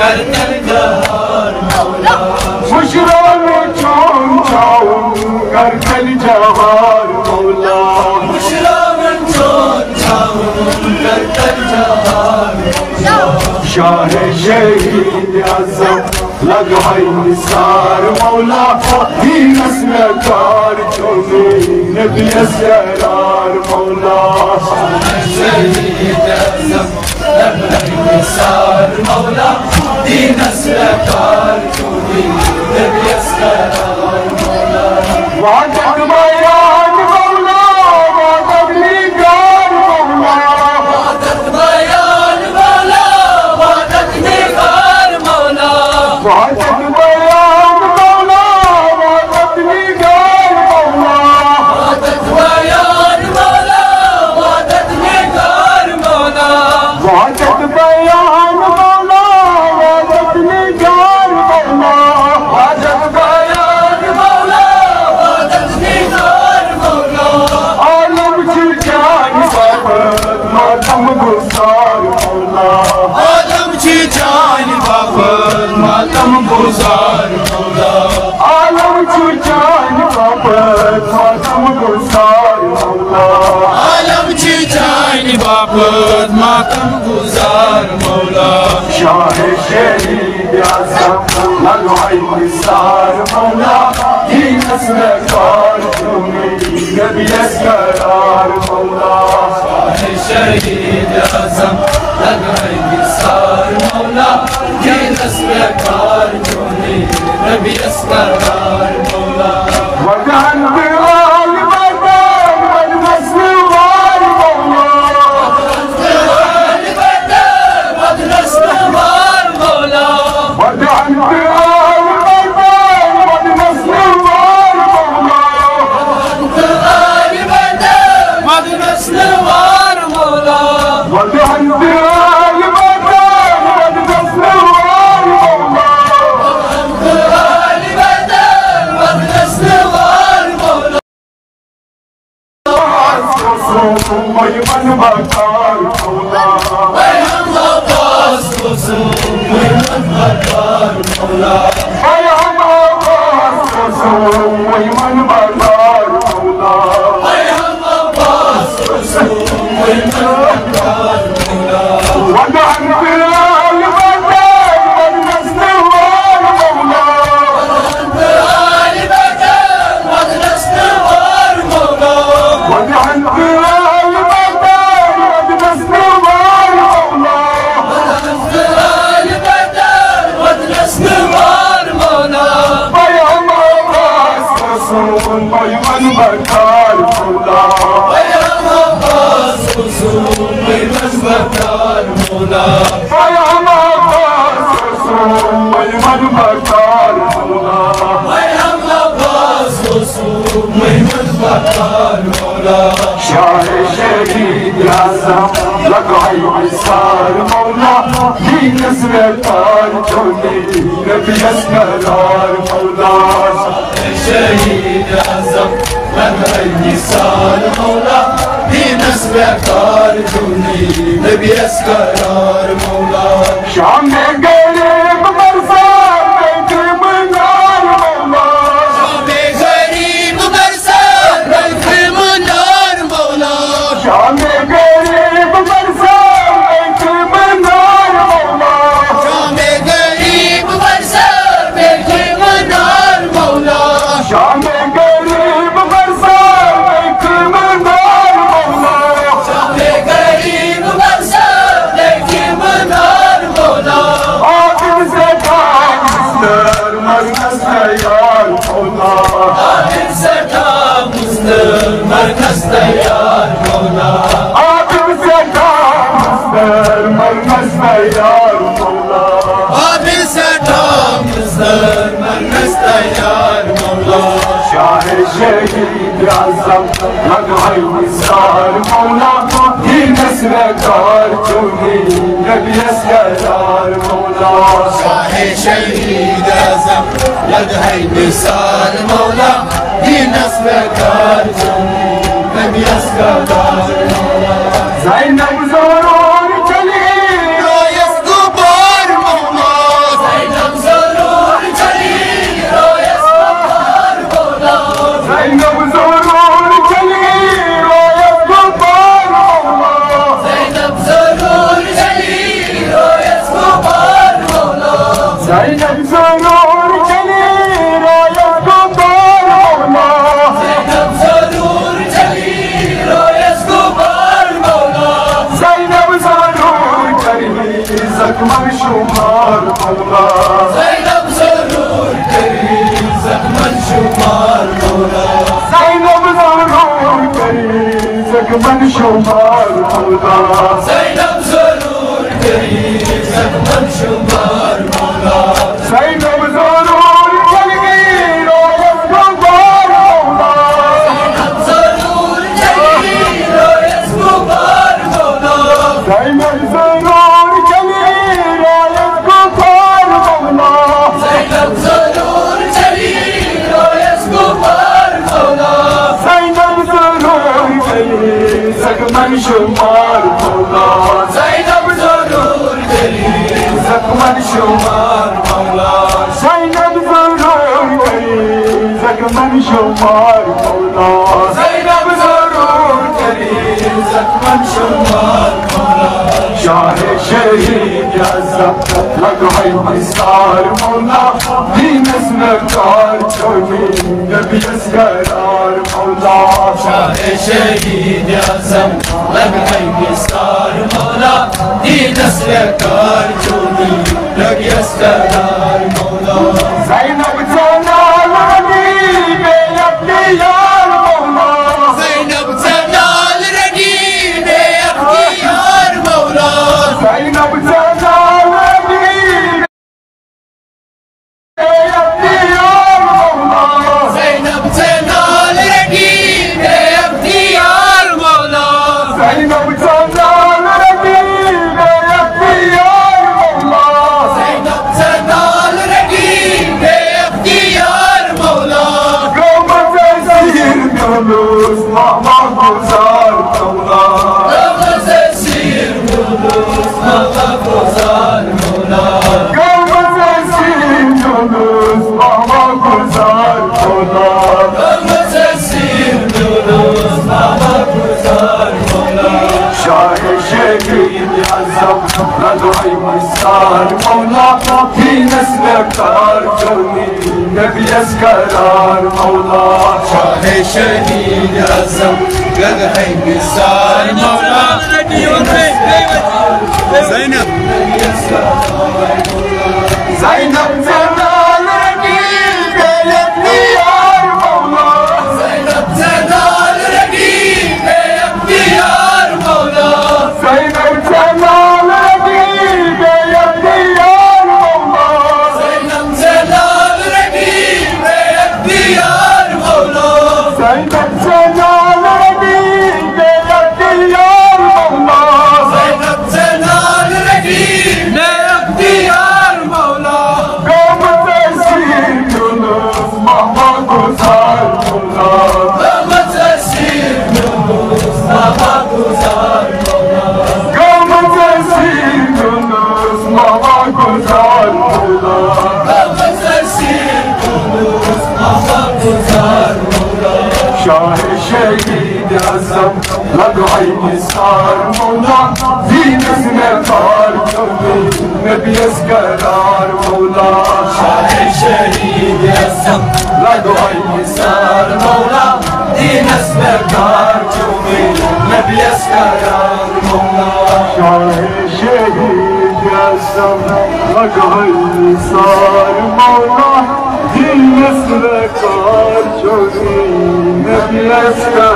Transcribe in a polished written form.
करकर जवार मौला मुशरों में चूम चाऊं करकर जवार मौला मुशरों में चूम चाऊं करकर जवार मौला शाह शहीद आज़म लगाई निसार मौला दीन असलकार चोने नबी असरार मौला शहीद आज़म लगाई निसार मौला दीन असलकार चोने नबी असरार मौला वादत बयान मौला वादत निगार मौला वादत बयान मौला वादत निगार मौला वादत बयान मौला वादत निगार मौला वादत बयान मौला वादत निगार मौला वादत बयान मौला वादत निगार मौला वादत बयान मौला वादत निगार मौला आलम जान बाबत मातम गुजार मौला आलम की जान बाबत मातम गुजार मौला आलम जान बाबत मातम गुजार मौला आलम की जान बाबत मातम गुजार मौला शाह शहीद आज़म लगाई निसार मौला दीन असलकार चोने नबी असरार मौला शहीद आज़म लगाई निसार मौला दीन असलकार चोने नबी असरार मौला वतन पे आल बदन बदनस्वार मौला बदनस्वार मौला वतन पे आल बदन बदनस्वार मौला बदनस्वार मौला वतन पे आल बदन बदनस्वार मौला बदनस्वार मौला मोय मन बकार मौला हम अब्बास को मोय मन बकार मौला हम आवाज़ को मोय मन बकार मौला हम अब्बास को मोय मन बकार मौला वतन पे आल बदन बदनस्वार मौला बदनस्वार मौला वतन पे आल बदन बदनस्वार मौला बदनस्वार मौला हम आवाज़ को मोय मन बकार मौला हम अब्बास को मोय मन बकार मौला हम आवाज़ को मोय मन बकार मौला हम अब्बास को मोय मन बकार मौला शाह शहीद आज़म लगाई निसार मौला दीन असलकार चोने नबी असरार मौला शहीद आज़म लगाई निसार मौला दीन असलकार चोने नबी असरार मौला शाम में गरीब बरसात बैठे मनार मौला गरीब बरसात बैठे मनार मौला शाम में गरीब बरसात बैठे मनार मौला गरीब बरसात बैठे मनार मौला शाम में गरीब बरसात बैठे मनार मौला गरीब बरसात बैठे मनार मौला आखिर से काम मुस्तर मरकज तैयार मौला आखिर से काम मुस्तर मरकज तैयार मौला आखिर से काम मुस्तर मरकज तैयार मौला आखिर से काम मुस्तर मरकज तैयार मौला शाह शहीद आज़म लगाई निसार मौला दीन असलकार चोने नबी असरार मौला शहीद आज़म लगाई निसार मौला दीन असलकार चोने नबी असरार मौला ज़ैनब ज़ोरोर चली रोयस गुबार मौला زخمن شمار مولا زینب ضرور کری زخمن شمار مولا زینب ضرور کری زخمن شمار مولا زینب ضرور کری زخمن شمار مولا زینب ضرور کری رویت گوبار مولا زینب ضرور کری رویت گوبار مولا زینب ضرور کری رویت گوبار مولا زینب ضرور کری رویت گوبار مولا زینب ضرور کری زخمن شمار مولا زینب ضرور کری زخمن شمار مولا زینب ضرور کری زخمن شمار مولا زینب ضرور کری زخمن شمار مولا شاه شهید اعظم لگهای نثار مولا دین اسم کار چونی نبی از قرار مولا شاه شهید اعظم لگهای نثار مولا دین اسم کار چونی نبی از قرار مولا زینب جلال رقیب اختیار مولا زینب جلال رقیب اختیار مولا زینب جلال رقیب اختیار مولا زینب جلال رقیب اختیار مولا زینب جلال رقیب اختیار مولا زینب جلال رقیب اختیار مولا قومت اسیر یونس مهمان گذار مولا رمز سیر بلوز مغا گذار مولا قومت اسیر یونس مهمان گذار مولا رمز سیر بلوز مغا گذار مولا شاه شهید اعظم لگهای نثار مولا دین اسم کار چونی نبی از قرار مولا شاه شهید اعظم لگهای نثار مولا زینب زینب جلال رقیب اختیار مولا زینب جلال رقیب اختیار مولا زینب جلال رقیب اختیار مولا زینب جلال رقیب اختیار مولا زینب جلال رقیب اختیار مولا زینب جلال رقیب اختیار مولا قومت اسیر یونس مهمان گذار مولا رحمت اسیر یونس مغا گذار مولا قومت اسیر یونس مهمان گذار مولا رحمت اسیر یونس مغا گذار مولا شاه شهید اعظم لگهای نثار مولا دین اسم کار چونی نبی از قرار مولا شاه شهید اعظم لگهای نثار مولا دین اسم کار چونی نبی از قرار مولا شاه شهید اعظم لگهای نثار مولا دین اسم کار چونی نبی از قرار